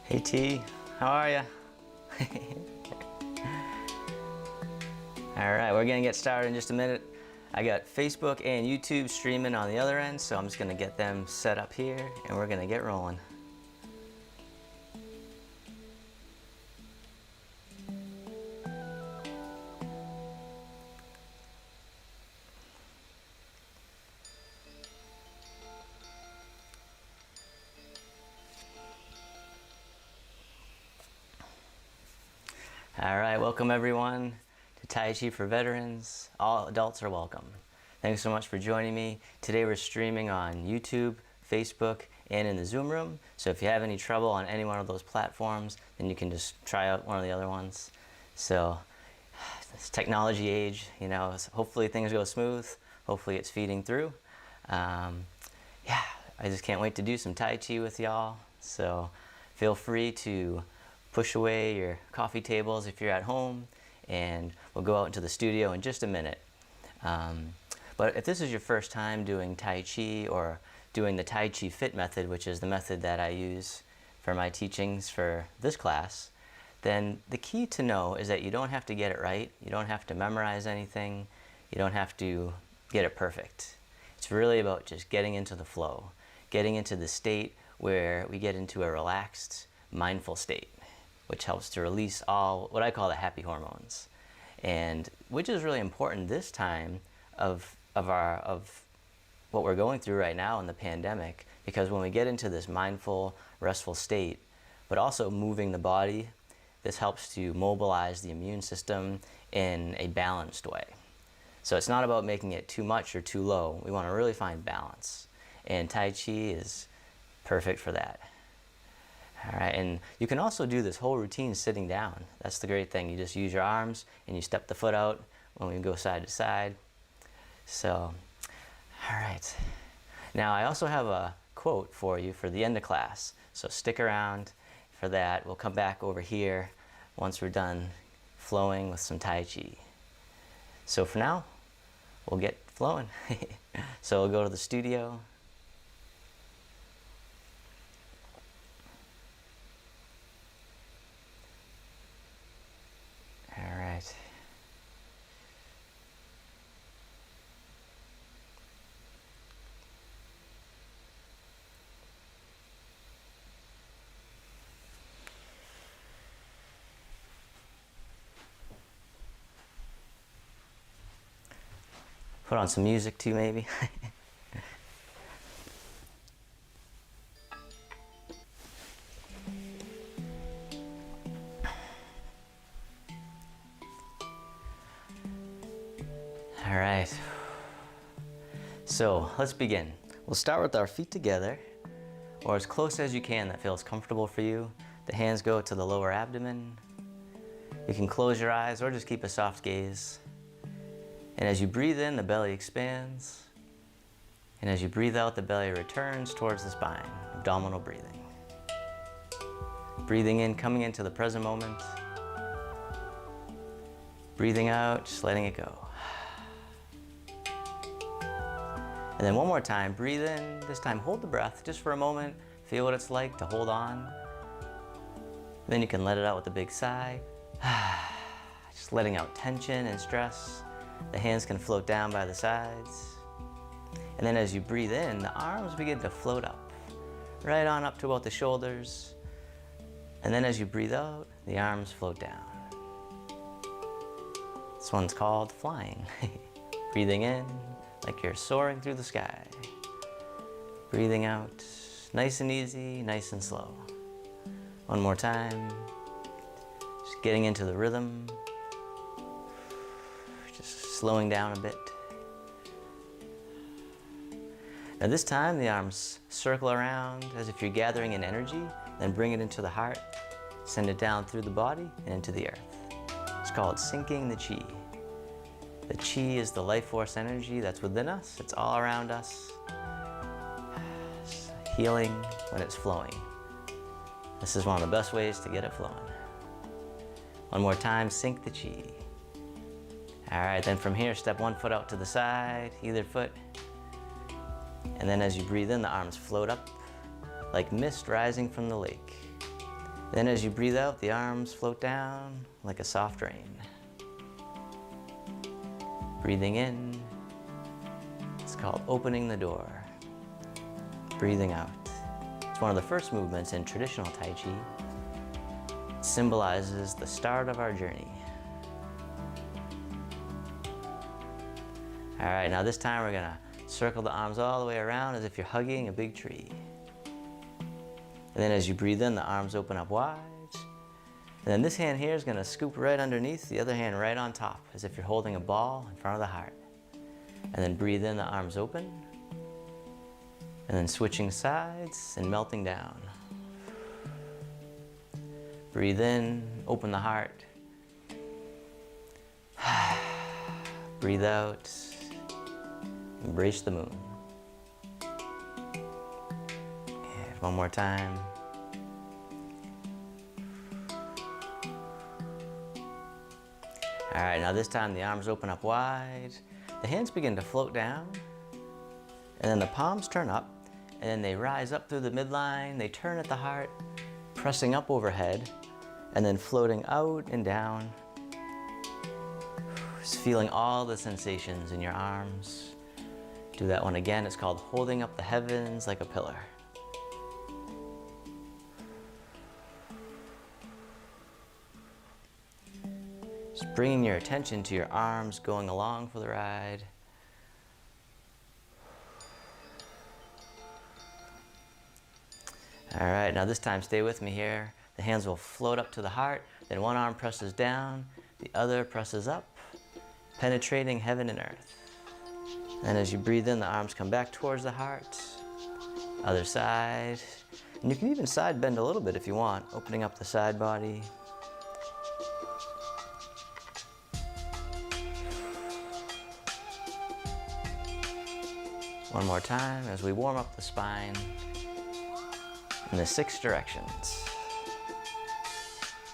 Hey T, how are ya? Alright, we're gonna get started in just a minute. I got Facebook and YouTube streaming on the other end, so I'm just gonna get them set up here and we're gonna get rolling. Alright, welcome everyone to Tai Chi for Veterans. All adults are welcome. Thanks so much for joining me. Today we're streaming on YouTube, Facebook, and in the Zoom room. So if you have any trouble on any one of those platforms, then you can just try out one of the other ones. So this technology age, you know, hopefully things go smooth. Hopefully it's feeding through. Yeah, I just can't wait to do some Tai Chi with y'all. So feel free to push away your coffee tables if you're at home, and we'll go out into the studio in just a minute. But if this is your first time doing Tai Chi or doing the Tai Chi Fit method, which is the method that I use for my teachings for this class, then the key to know is that you don't have to get it right. You don't have to memorize anything. You don't have to get it perfect. It's really about just getting into the flow, getting into the state where we get into a relaxed, mindful state, which helps to release all what I call the happy hormones, and which is really important this time of what we're going through right now in the pandemic, because when we get into this mindful, restful state, but also moving the body, this helps to mobilize the immune system in a balanced way. So it's not about making it too much or too low. We want to really find balance, and Tai Chi is perfect for that. All right, and you can also do this whole routine sitting down. That's the great thing. You just use your arms and you step the foot out when we go side to side. So, all right. Now I also have a quote for you for the end of class. So stick around for that. We'll come back over here once we're done flowing with some Tai Chi. So for now, we'll get flowing. So we'll go to the studio. All right. Put on some music too, maybe. All right, so let's begin. We'll start with our feet together, or as close as you can that feels comfortable for you. The hands go to the lower abdomen. You can close your eyes or just keep a soft gaze. And as you breathe in, the belly expands. And as you breathe out, the belly returns towards the spine, abdominal breathing. Breathing in, coming into the present moment. Breathing out, just letting it go. And then one more time, breathe in. This time hold the breath just for a moment. Feel what it's like to hold on. Then you can let it out with a big sigh. Just letting out tension and stress. The hands can float down by the sides. And then as you breathe in, the arms begin to float up. Right on up to about the shoulders. And then as you breathe out, the arms float down. This one's called flying. Breathing in, like you're soaring through the sky. Breathing out, nice and easy, nice and slow. One more time. Just getting into the rhythm. Just slowing down a bit. Now this time the arms circle around as if you're gathering in energy, then bring it into the heart, send it down through the body and into the earth. It's called sinking the chi. The chi is the life force energy that's within us. It's all around us. It's healing when it's flowing. This is one of the best ways to get it flowing. One more time, sink the chi. All right, then from here, step one foot out to the side, either foot. And then as you breathe in, the arms float up like mist rising from the lake. Then as you breathe out, the arms float down like a soft rain. Breathing in, it's called opening the door. Breathing out. It's one of the first movements in traditional Tai Chi. It symbolizes the start of our journey. All right, now this time we're gonna circle the arms all the way around as if you're hugging a big tree. And then as you breathe in, the arms open up wide. And then this hand here is gonna scoop right underneath, the other hand right on top, as if you're holding a ball in front of the heart. And then breathe in, the arms open. And then switching sides and melting down. Breathe in, open the heart. Breathe out, embrace the moon. And one more time. All right, now this time the arms open up wide. The hands begin to float down. And then the palms turn up. And then they rise up through the midline. They turn at the heart, pressing up overhead. And then floating out and down. Just feeling all the sensations in your arms. Do that one again. It's called holding up the heavens like a pillar. Just bringing your attention to your arms going along for the ride. All right, now this time stay with me here. The hands will float up to the heart, then one arm presses down, the other presses up, penetrating heaven and earth. And as you breathe in, the arms come back towards the heart. Other side. And you can even side bend a little bit if you want, opening up the side body. One more time as we warm up the spine in the 6 directions.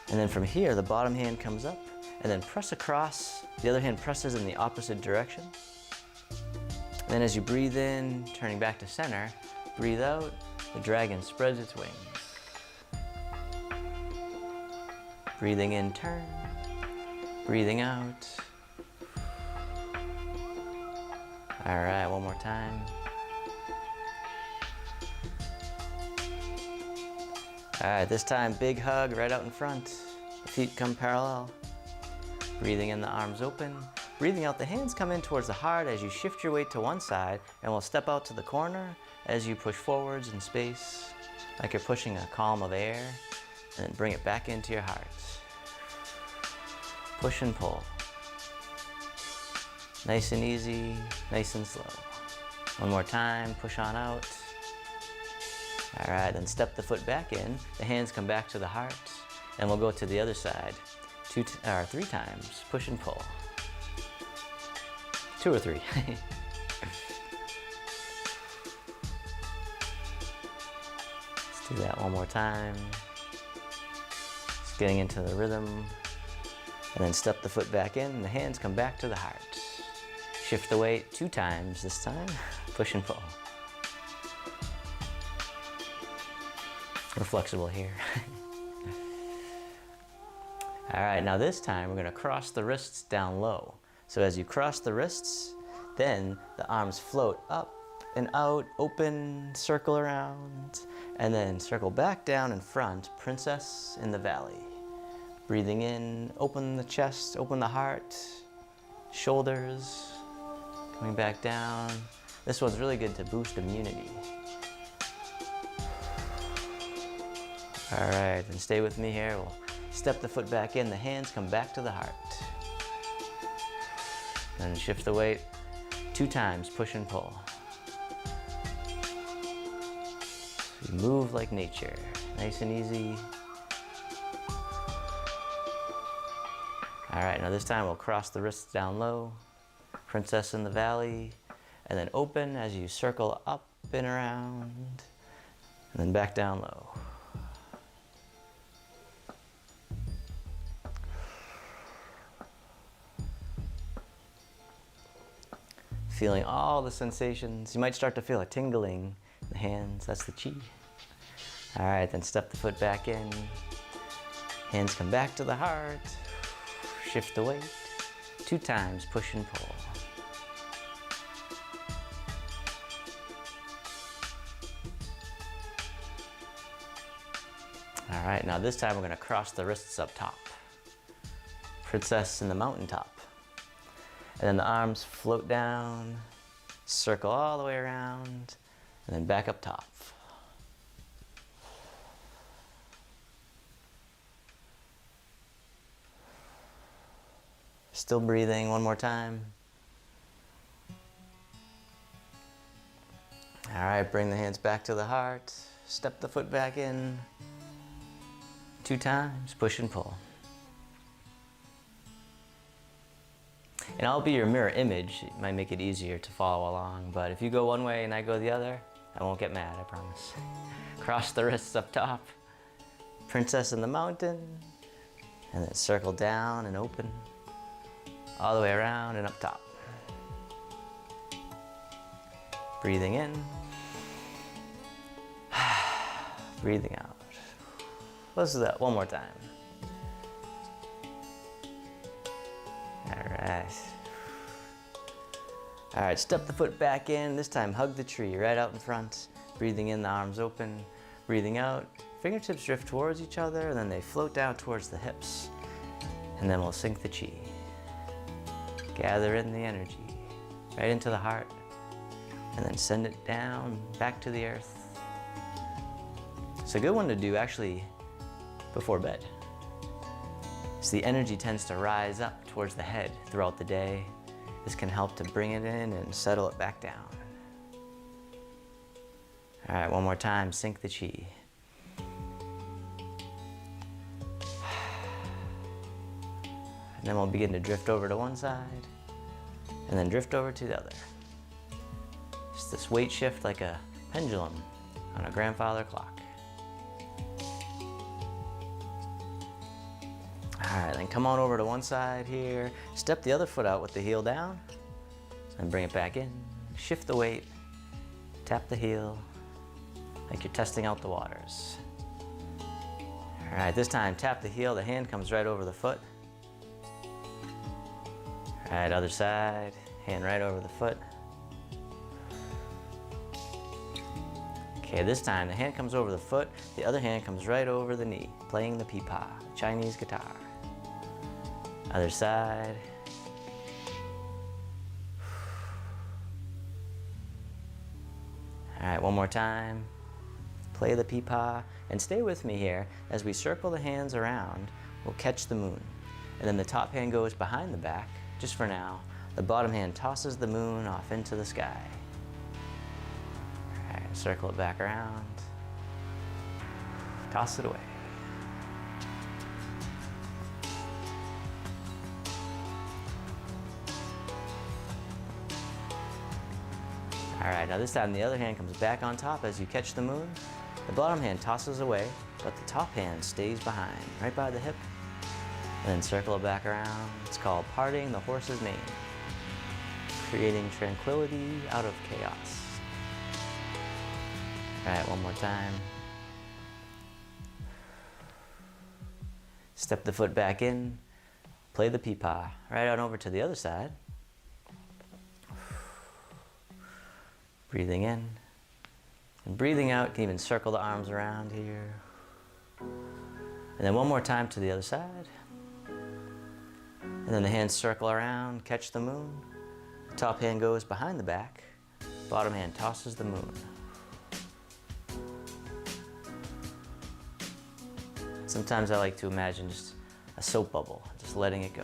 And then from here, the bottom hand comes up and then press across. The other hand presses in the opposite direction. And then as you breathe in, turning back to center, breathe out, the dragon spreads its wings. Breathing in, turn. Breathing out. All right, one more time. All right, this time, big hug right out in front. The feet come parallel. Breathing in, the arms open. Breathing out, the hands come in towards the heart as you shift your weight to one side, and we'll step out to the corner as you push forwards in space, like you're pushing a column of air, and then bring it back into your heart. Push and pull. Nice and easy, nice and slow. One more time, push on out. All right, then step the foot back in. The hands come back to the heart, and we'll go to the other side 3 times. Push and pull. 2 or 3. Let's do that one more time. Just getting into the rhythm. And then step the foot back in, and the hands come back to the heart. Shift the weight 2 times this time. Push and pull. We're flexible here. All right, now this time we're gonna cross the wrists down low. So as you cross the wrists, then the arms float up and out, open, circle around, and then circle back down in front, princess in the valley. Breathing in, open the chest, open the heart, shoulders, coming back down. This one's really good to boost immunity. All right, and stay with me here. We'll step the foot back in, the hands come back to the heart. And shift the weight 2 times, push and pull. You move like nature, nice and easy. All right, now this time we'll cross the wrists down low, princess in the valley, and then open as you circle up and around, and then back down low. Feeling all the sensations. You might start to feel a tingling in the hands. That's the chi. All right, then step the foot back in. Hands come back to the heart. Shift the weight. 2 times, push and pull. All right, now this time we're gonna cross the wrists up top. Princess in the mountaintop. And then the arms float down, circle all the way around, and then back up top. Still breathing, one more time. All right, bring the hands back to the heart. Step the foot back in. 2 times, push and pull. And I'll be your mirror image. It might make it easier to follow along, but if you go one way and I go the other, I won't get mad, I promise. Cross the wrists up top. Princess in the mountain. And then circle down and open. All the way around and up top. Breathing in. Breathing out. Let's do that one more time. All right, step the foot back in. This time, hug the tree right out in front. Breathing in, the arms open. Breathing out, fingertips drift towards each other, and then they float down towards the hips. And then we'll sync the chi. Gather in the energy, right into the heart, and then send it down, back to the earth. It's a good one to do, actually, before bed. So the energy tends to rise up towards the head throughout the day. This can help to bring it in and settle it back down. All right, one more time, sync the chi. And then we'll begin to drift over to one side, and then drift over to the other. Just this weight shift like a pendulum on a grandfather clock. All right, then come on over to one side here. Step the other foot out with the heel down, and bring it back in. Shift the weight, tap the heel, like you're testing out the waters. All right, this time tap the heel, the hand comes right over the foot. All right, other side, hand right over the foot. Okay, this time the hand comes over the foot, the other hand comes right over the knee, playing the pipa, Chinese guitar. Other side. All right, one more time. Play the pipa, and stay with me here. As we circle the hands around, we'll catch the moon. And then the top hand goes behind the back, just for now. The bottom hand tosses the moon off into the sky. All right, circle it back around. Toss it away. All right, now this time the other hand comes back on top as you catch the moon. The bottom hand tosses away, but the top hand stays behind, right by the hip. And then circle it back around. It's called parting the horse's mane, creating tranquility out of chaos. All right, one more time. Step the foot back in, play the pipa, right on over to the other side. Breathing in, and breathing out, you can even circle the arms around here. And then one more time to the other side. And then the hands circle around, catch the moon. The top hand goes behind the back, bottom hand tosses the moon. Sometimes I like to imagine just a soap bubble, just letting it go.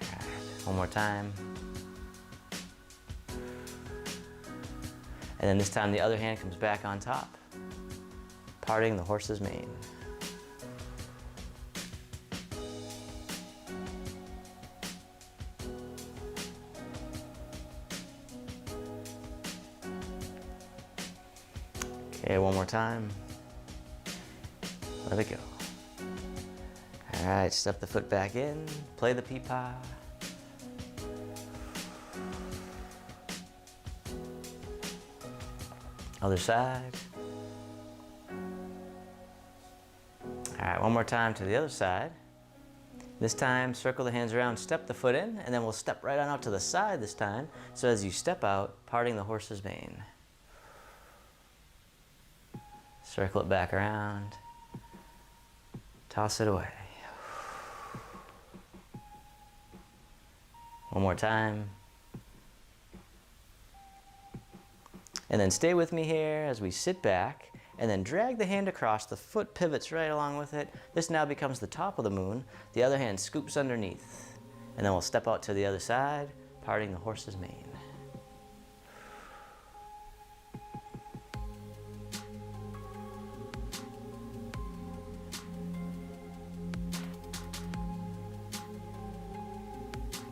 All right, one more time. And then this time the other hand comes back on top, parting the horse's mane. Okay, one more time. Let it go. All right, step the foot back in, play the pipa. Other side. All All right, one more time to the other side. This time, circle the hands around, step the foot in, and then we'll step right on out to the side this time. So as you step out, parting the horse's mane. Circle it back around. Toss it away. One more time. And then stay with me here as we sit back and then drag the hand across. The foot pivots right along with it. This now becomes the top of the moon. The other hand scoops underneath. And then we'll step out to the other side, parting the horse's mane.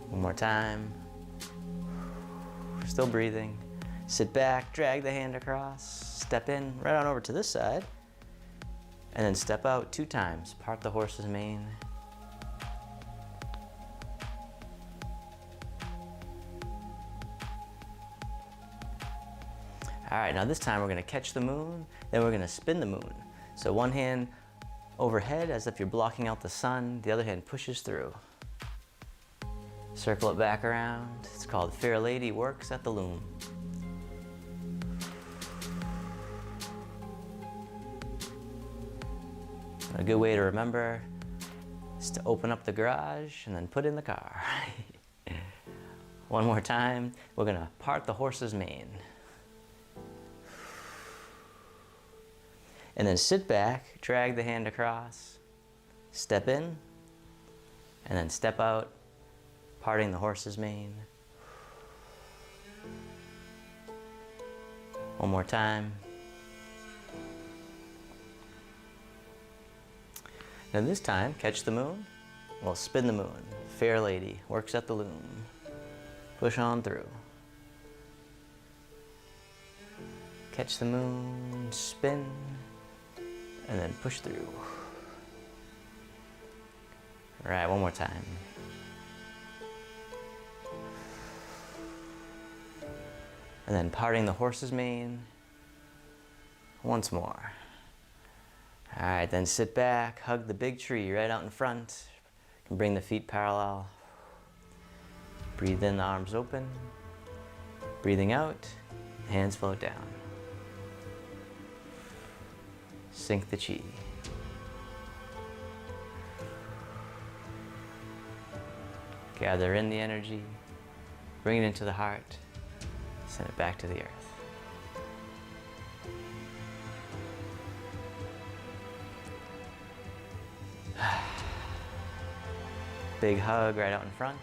One more time. Still breathing. Sit back, drag the hand across, step in, right on over to this side, and then step out 2 times. Part the horse's mane. All right, now this time we're gonna catch the moon, then we're gonna spin the moon. So one hand overhead as if you're blocking out the sun, the other hand pushes through. Circle it back around. It's called Fair Lady Works at the Loom. A good way to remember is to open up the garage and then put in the car. One more time, we're gonna part the horse's mane. And then sit back, drag the hand across, step in, and then step out, parting the horse's mane. One more time. Now this time, catch the moon. We'll spin the moon. Fair Lady Works at the Loom. Push on through. Catch the moon, spin, and then push through. All right, one more time. And then parting the horse's mane once more. All right, then sit back, hug the big tree right out in front. You can bring the feet parallel. Breathe in, the arms open. Breathing out, hands float down. Sink the chi. Gather in the energy, bring it into the heart, send it back to the earth. Big hug right out in front.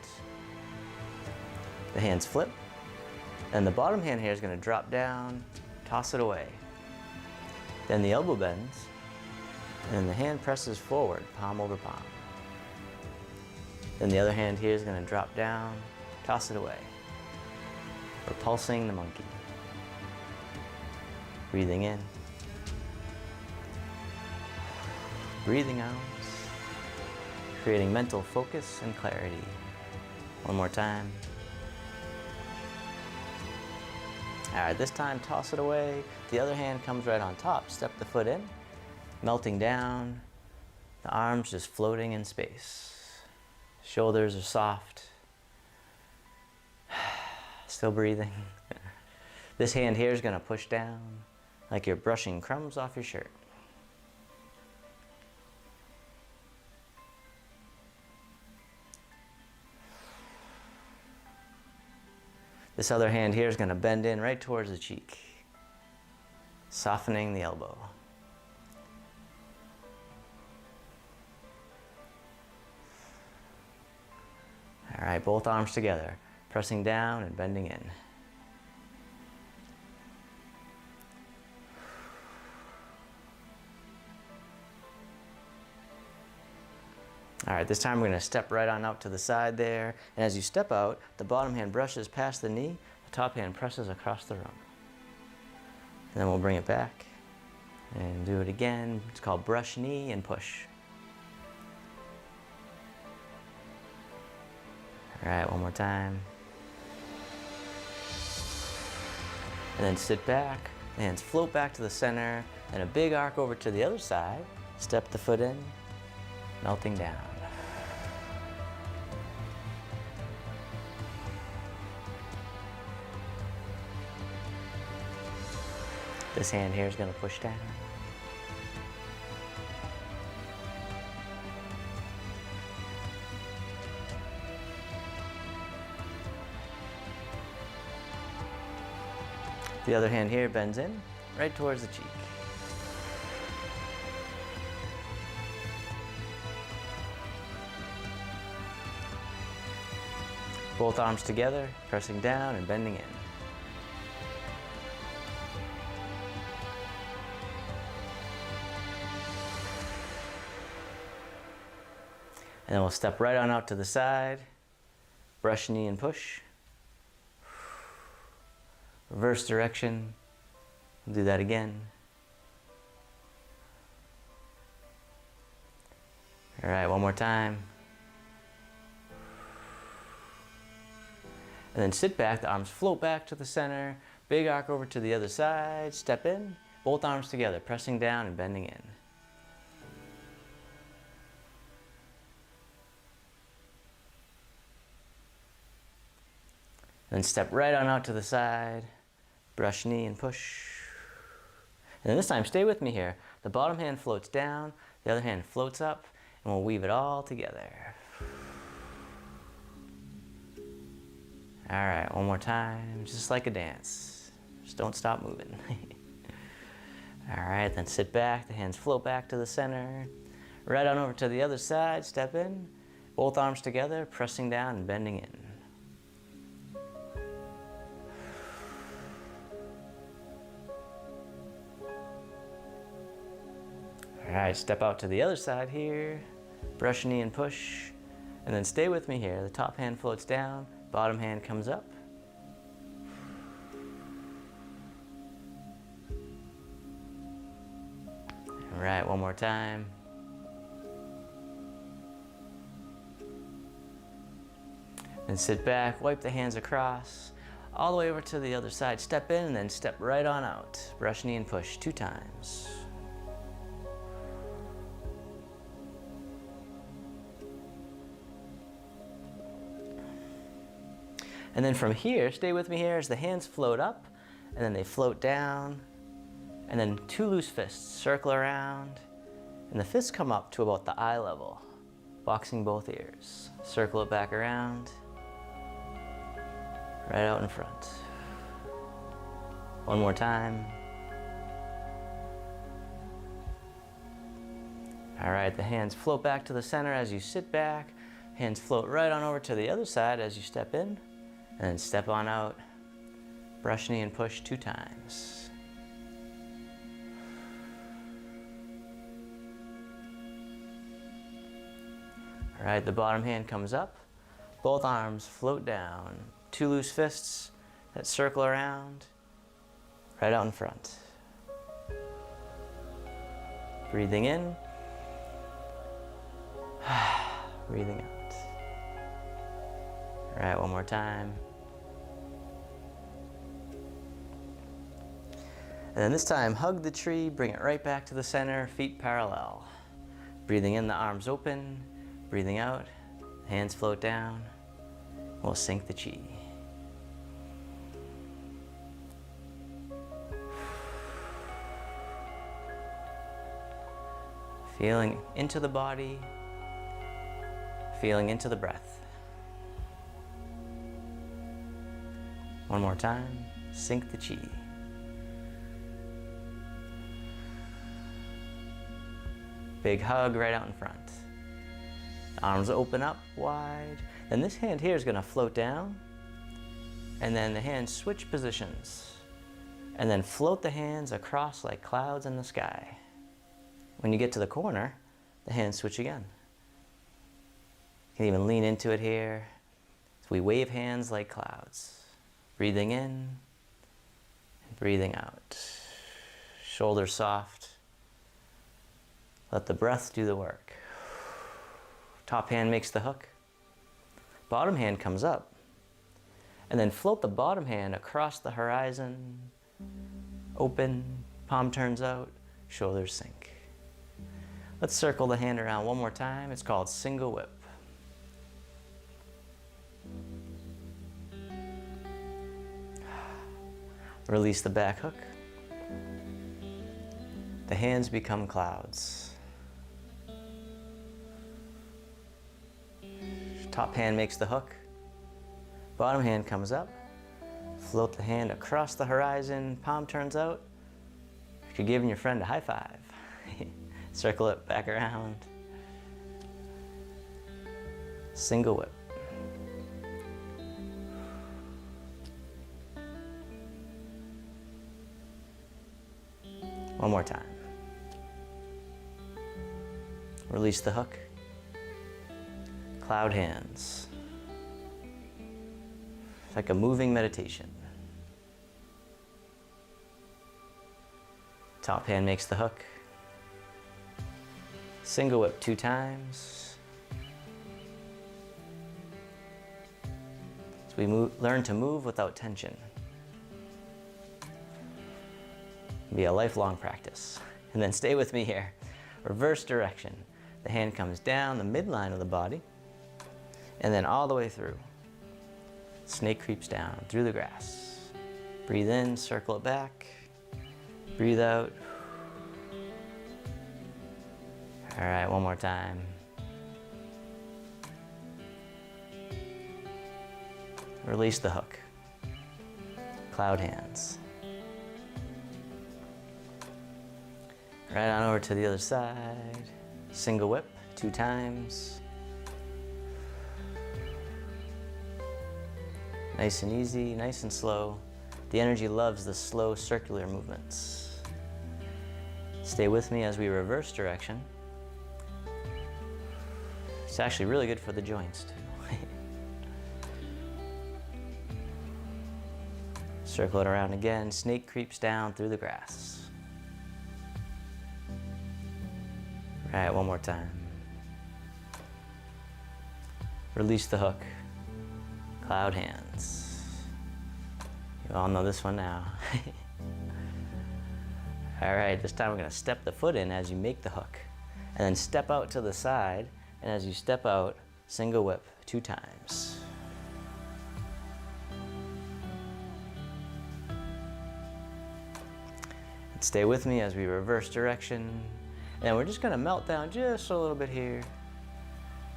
The hands flip, and the bottom hand here is going to drop down, toss it away. Then the elbow bends, and the hand presses forward, palm over palm. Then the other hand here is going to drop down, toss it away. Repulsing the monkey. Breathing in. Breathing out. Creating mental focus and clarity. One more time. All right, this time toss it away. The other hand comes right on top. Step the foot in, melting down. The arms just floating in space. Shoulders are soft. Still breathing. This hand here is gonna push down like you're brushing crumbs off your shirt. This other hand here is going to bend in right towards the cheek, softening the elbow. All right, both arms together, pressing down and bending in. All right, this time we're going to step right on out to the side there. And as you step out, the bottom hand brushes past the knee, the top hand presses across the rump. And then we'll bring it back and do it again. It's called brush knee and push. All right, one more time. And then sit back, the hands float back to the center, and a big arc over to the other side. Step the foot in, melting down. This hand here is going to push down. The other hand here bends in, right towards the cheek. Both arms together, pressing down and bending in. And then we'll step right on out to the side, brush knee and push. Reverse direction, we'll do that again. All right, one more time. And then sit back, the arms float back to the center, big arc over to the other side, step in, both arms together, pressing down and bending in. Then step right on out to the side, brush knee and push. And then this time, stay with me here. The bottom hand floats down, the other hand floats up, and we'll weave it all together. All right, one more time, just like a dance. Just don't stop moving. All right, then sit back, the hands float back to the center. Right on over to the other side, step in, both arms together, pressing down and bending in. All right, step out to the other side here, brush knee and push, and then stay with me here. The top hand floats down, bottom hand comes up. All right, one more time. And sit back, wipe the hands across, all the way over to the other side. Step in and then step right on out. Brush knee and push 2 times. And then from here, stay with me here as the hands float up, and then they float down, and then 2 loose fists circle around, and the fists come up to about the eye level, boxing both ears. Circle it back around, right out in front. One more time. All right, the hands float back to the center as you sit back. Hands float right on over to the other side as you step in. And then step on out, brush knee and push 2 times. All right, the bottom hand comes up, both arms float down, 2 loose fists that circle around, right out in front. Breathing in, breathing out. All right, one more time. And then this time, hug the tree, bring it right back to the center, feet parallel. Breathing in, the arms open. Breathing out, hands float down. We'll sink the chi. Feeling into the body, feeling into the breath. One more time, sink the chi. Big hug right out in front. The arms open up wide. Then this hand here is going to float down. And then the hands switch positions. And then float the hands across like clouds in the sky. When you get to the corner, the hands switch again. You can even lean into it here. So we wave hands like clouds. Breathing in and breathing out. Shoulders soft. Let the breath do the work. Top hand makes the hook. Bottom hand comes up. And then float the bottom hand across the horizon. Open, palm turns out, shoulders sink. Let's circle the hand around one more time. It's called single whip. Release the back hook. The hands become clouds. Top hand makes the hook. Bottom hand comes up. Float the hand across the horizon. Palm turns out. You're giving your friend a high five. Circle it back around. Single whip. One more time. Release the hook. Cloud hands. It's like a moving meditation. Top hand makes the hook. Single whip 2 times. So we learn to move without tension. Be a lifelong practice. And then stay with me here. Reverse direction. The hand comes down the midline of the body and then all the way through. Snake creeps down through the grass. Breathe in, circle it back. Breathe out. All right, one more time. Release the hook. Cloud hands. Right on over to the other side. Single whip 2 times. Nice and easy, nice and slow. The energy loves the slow circular movements. Stay with me as we reverse direction. It's actually really good for the joints too. Circle it around again. Snake creeps down through the grass. Right, one more time. Release the hook. Cloud hands. You all know this one now. All right, this time we're gonna step the foot in as you make the hook, and then step out to the side, and as you step out, single whip 2 times. And stay with me as we reverse direction, and we're just gonna melt down just a little bit here.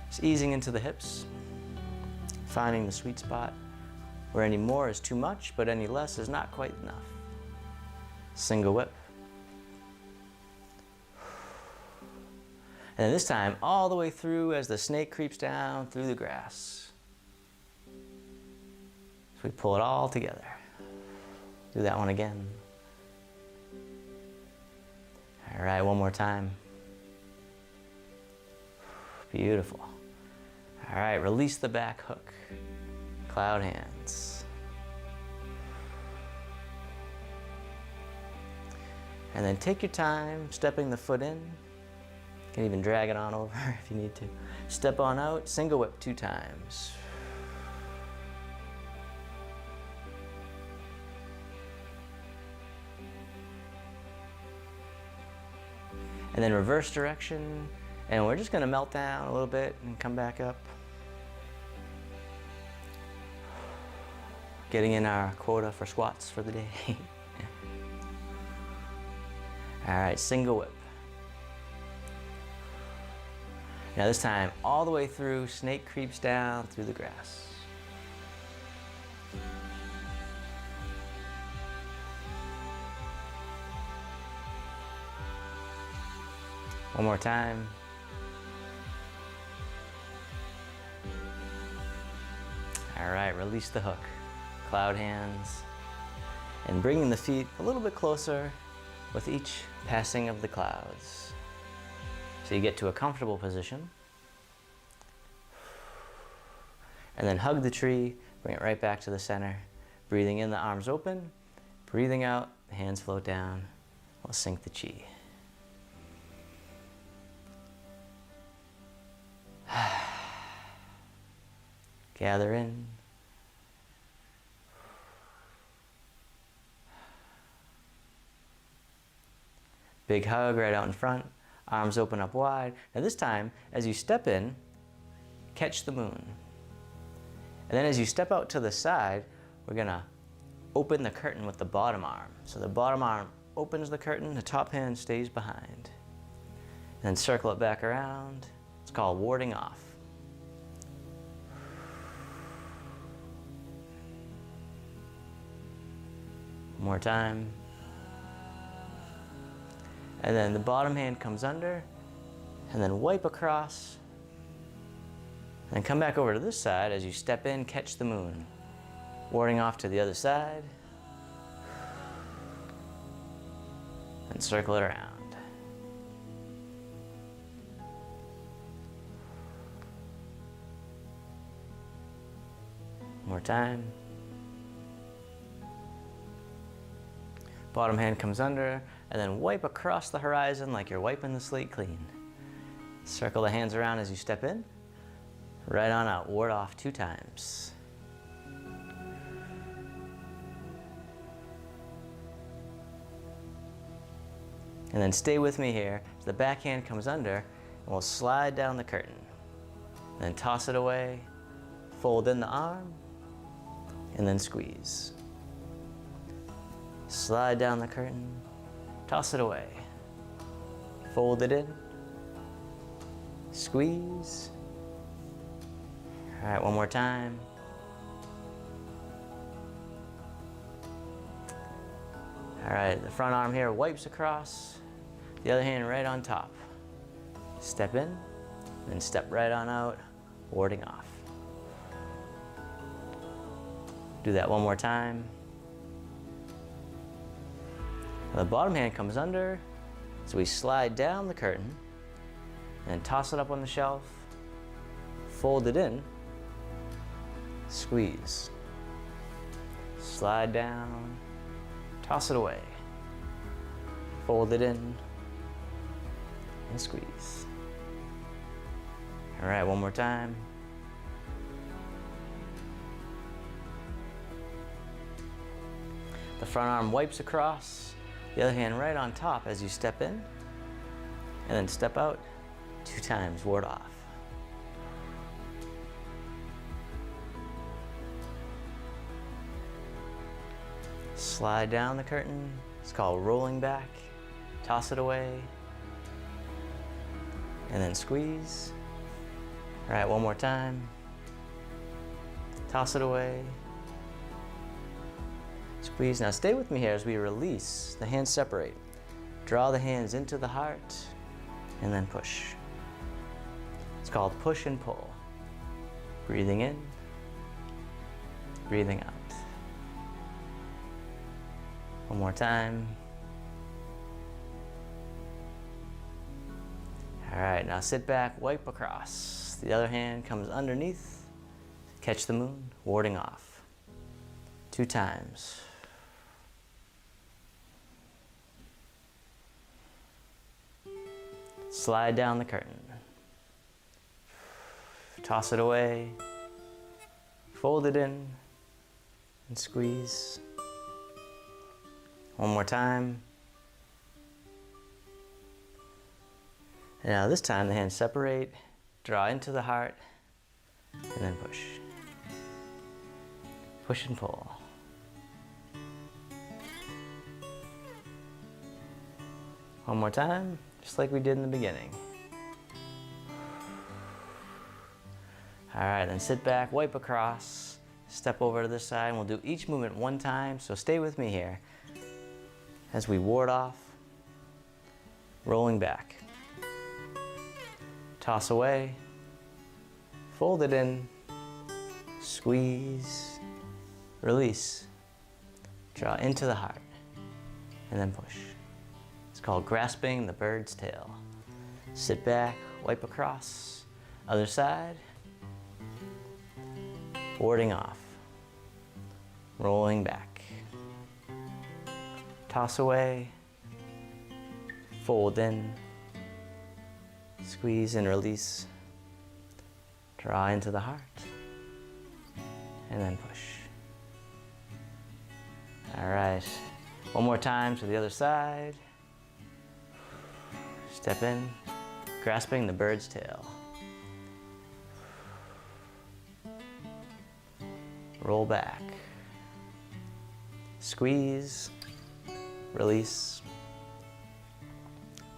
Just easing into the hips, finding the sweet spot where any more is too much, but any less is not quite enough. Single whip. And then this time, all the way through as the snake creeps down through the grass. So we pull it all together. Do that one again. All right, one more time. Beautiful. All right, release the back hook. Cloud hands. And then take your time stepping the foot in. You can even drag it on over if you need to. Step on out, single whip 2 times. And then reverse direction, and we're just gonna melt down a little bit and come back up. Getting in our quota for squats for the day. All right, single whip. Now this time, all the way through, snake creeps down through the grass. One more time. All right, release the hook. Cloud hands. And bringing the feet a little bit closer with each passing of the clouds. So you get to a comfortable position. And then hug the tree, bring it right back to the center. Breathing in, the arms open. Breathing out, the hands float down. We'll sink the chi. Gather in. Big hug right out in front. Arms open up wide. Now this time, as you step in, catch the moon. And then as you step out to the side, we're gonna open the curtain with the bottom arm. So the bottom arm opens the curtain, the top hand stays behind. And then circle it back around. It's called warding off. One more time. And then the bottom hand comes under, and then wipe across, and then come back over to this side. As you step in, catch the moon. Warding off to the other side, and circle it around. One more time. Bottom hand comes under, and then wipe across the horizon like you're wiping the slate clean. Circle the hands around as you step in. Right on out, ward off 2 times. And then stay with me here. So the back hand comes under, and we'll slide down the curtain. Then toss it away, fold in the arm, and then squeeze. Slide down the curtain, toss it away, fold it in, squeeze. All right, one more time. All right, the front arm here wipes across, the other hand right on top. Step in, then step right on out, warding off. Do that one more time. The bottom hand comes under, so we slide down the curtain and toss it up on the shelf, fold it in, squeeze. Slide down, toss it away, fold it in, and squeeze. All right, one more time. The front arm wipes across, the other hand right on top as you step in, and then step out 2 times, ward off. Slide down the curtain, it's called rolling back, toss it away, and then squeeze. All right, one more time. Toss it away, squeeze. Now stay with me here as we release. The hands separate. Draw the hands into the heart and then push. It's called push and pull. Breathing in, breathing out. One more time. All right, now sit back, wipe across. The other hand comes underneath, catch the moon, warding off. 2 times. Slide down the curtain. Toss it away. Fold it in and squeeze. One more time. And now this time the hands separate, draw into the heart, and then push. Push and pull. One more time, just like we did in the beginning. All right, then sit back, wipe across, step over to this side, and we'll do each movement 1 time, so stay with me here. As we ward off, rolling back. Toss away, fold it in, squeeze, release, draw into the heart, and then push. It's called grasping the bird's tail. Sit back, wipe across, other side, warding off, rolling back. Toss away, fold in, squeeze and release, draw into the heart, and then push. All right, one more time to the other side. Step in, grasping the bird's tail. Roll back. Squeeze, release,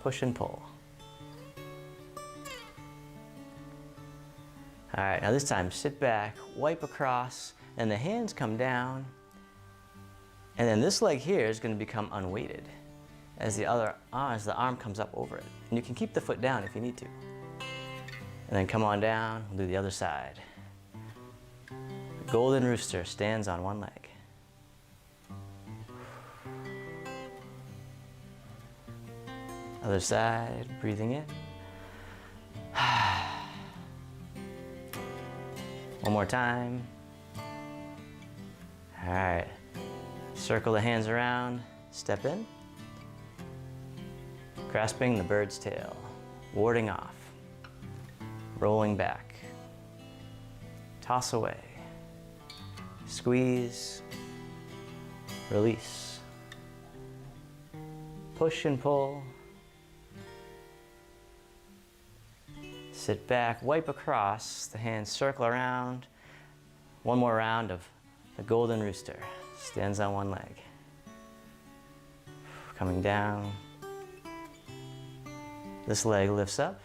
push and pull. All right, now this time sit back, wipe across, and the hands come down. And then this leg here is going to become unweighted as the arm comes up over it. And you can keep the foot down if you need to. And then come on down, we'll do the other side. The golden rooster stands on one leg. Other side, breathing in. One more time. All right. Circle the hands around, step in. Grasping the bird's tail, warding off. Rolling back. Toss away. Squeeze. Release. Push and pull. Sit back, wipe across, the hands circle around. One more round of the golden rooster. Stands on one leg. Coming down. This leg lifts up.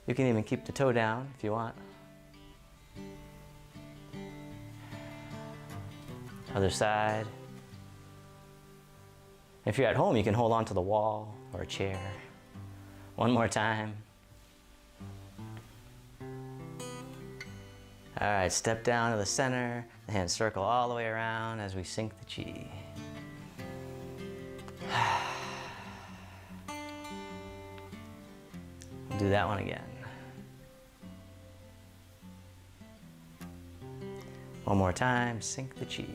You can even keep the toe down if you want. Other side. If you're at home, you can hold on to the wall or a chair. One more time. All right, step down to the center. The hands circle all the way around as we sink the chi. We'll do that one again. One more time, sink the chi.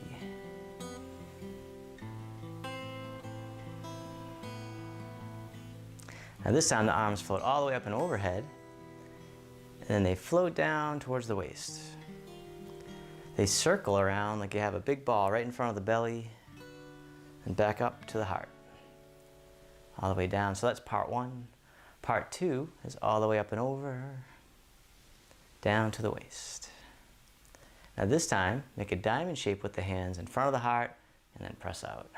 Now this time the arms float all the way up and overhead, and then they float down towards the waist. They circle around like you have a big ball right in front of the belly and back up to the heart. All the way down. So that's part one. Part two is all the way up and over, down to the waist. Now this time, make a diamond shape with the hands in front of the heart and then press out.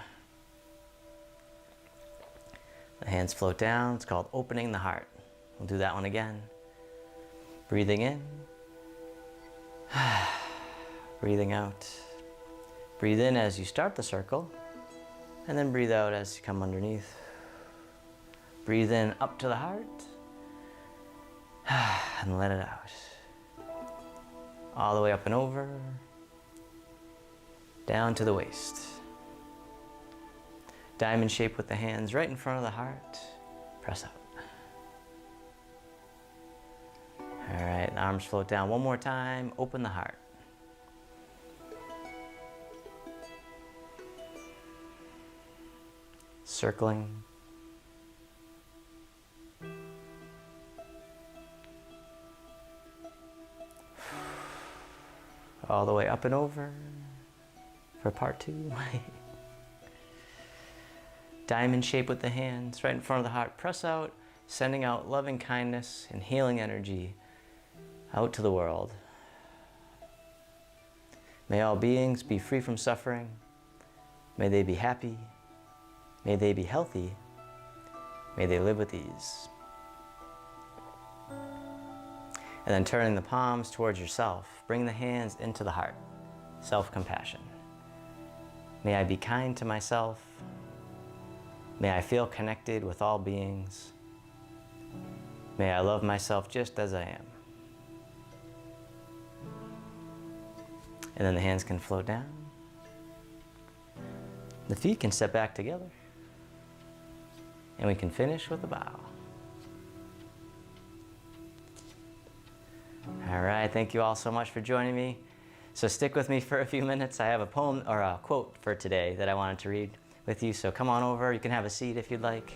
The hands float down. It's called opening the heart. We'll do that one again. Breathing in. Breathing out. Breathe in as you start the circle, and then breathe out as you come underneath. Breathe in up to the heart, and let it out. All the way up and over, down to the waist. Diamond shape with the hands right in front of the heart. Press out. All right, the arms float down one more time. Open the heart. Circling. All the way up and over for part two. Diamond shape with the hands right in front of the heart. Press out, sending out loving kindness and healing energy out to the world. May all beings be free from suffering. May they be happy. May they be healthy. May they live with ease. And then turning the palms towards yourself, bring the hands into the heart. Self-compassion. May I be kind to myself. May I feel connected with all beings. May I love myself just as I am. And then the hands can float down. The feet can step back together. And we can finish with a bow. All right, thank you all so much for joining me. So stick with me for a few minutes. I have a poem or a quote for today that I wanted to read with you. So come on over. You can have a seat if you'd like.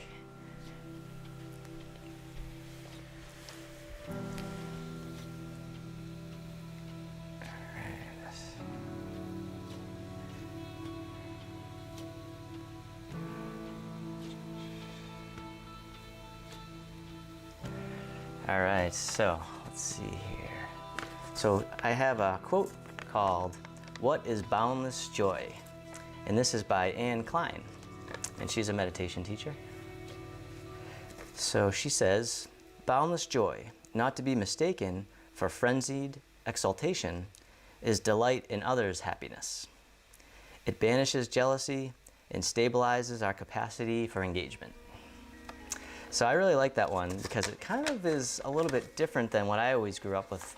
All right, so let's see here. So I have a quote called, "What is Boundless Joy?" And this is by Anne Klein, and she's a meditation teacher. So she says, "Boundless joy, not to be mistaken for frenzied exaltation, is delight in others' happiness. It banishes jealousy and stabilizes our capacity for engagement." So I really like that one because it kind of is a little bit different than what I always grew up with,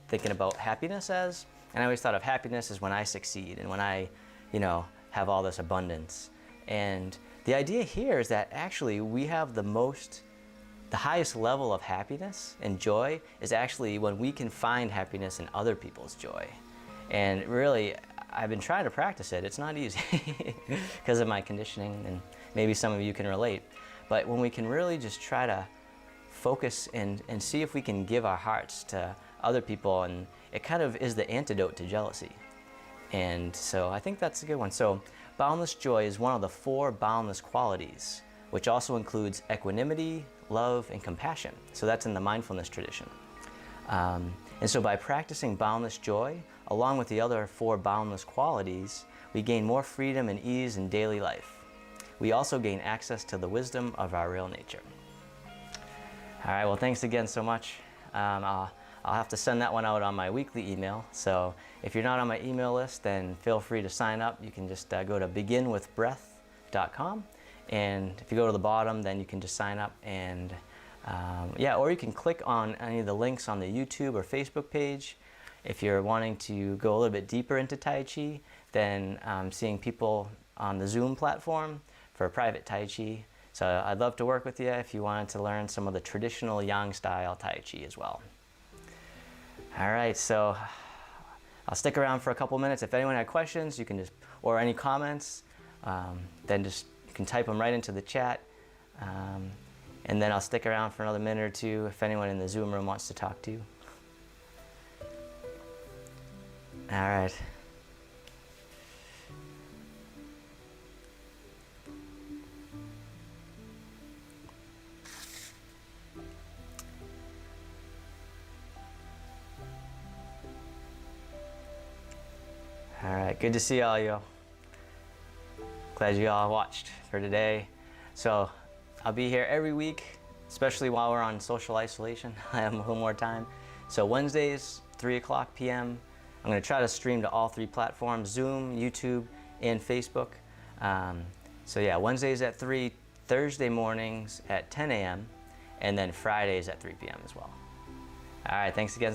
thinking about happiness as. And I always thought of happiness as when I succeed and when I, have all this abundance. And the idea here is that actually we have the highest level of happiness and joy is actually when we can find happiness in other people's joy. And really, I've been trying to practice it. It's not easy because of my conditioning, and maybe some of you can relate. But when we can really just try to focus and see if we can give our hearts to other people, and it kind of is the antidote to jealousy. And so I think that's a good one. So boundless joy is one of the 4 boundless qualities, which also includes equanimity, love, and compassion. So that's in the mindfulness tradition. And so by practicing boundless joy, along with the other 4 boundless qualities, we gain more freedom and ease in daily life. We also gain access to the wisdom of our real nature. All right, well, thanks again so much. I'll have to send that one out on my weekly email. So if you're not on my email list, then feel free to sign up. You can just go to beginwithbreath.com. And if you go to the bottom, then you can just sign up. And or you can click on any of the links on the YouTube or Facebook page. If you're wanting to go a little bit deeper into Tai Chi, then seeing people on the Zoom platform for private Tai Chi. So I'd love to work with you if you wanted to learn some of the traditional Yang style Tai Chi as well. All right, so I'll stick around for a couple minutes. If anyone had questions, you can or any comments, then you can type them right into the chat. And then I'll stick around for another minute or two if anyone in the Zoom room wants to talk to you. All right. All right, good to see all you. Glad you all watched for today. So I'll be here every week, especially while we're on social isolation. I have a little more time. So Wednesdays, 3:00 p.m. I'm going to try to stream to all 3 platforms, Zoom, YouTube, and Facebook. So yeah, Wednesdays at 3, Thursday mornings at 10 a.m., and then Fridays at 3 p.m. as well. All right, thanks again so much.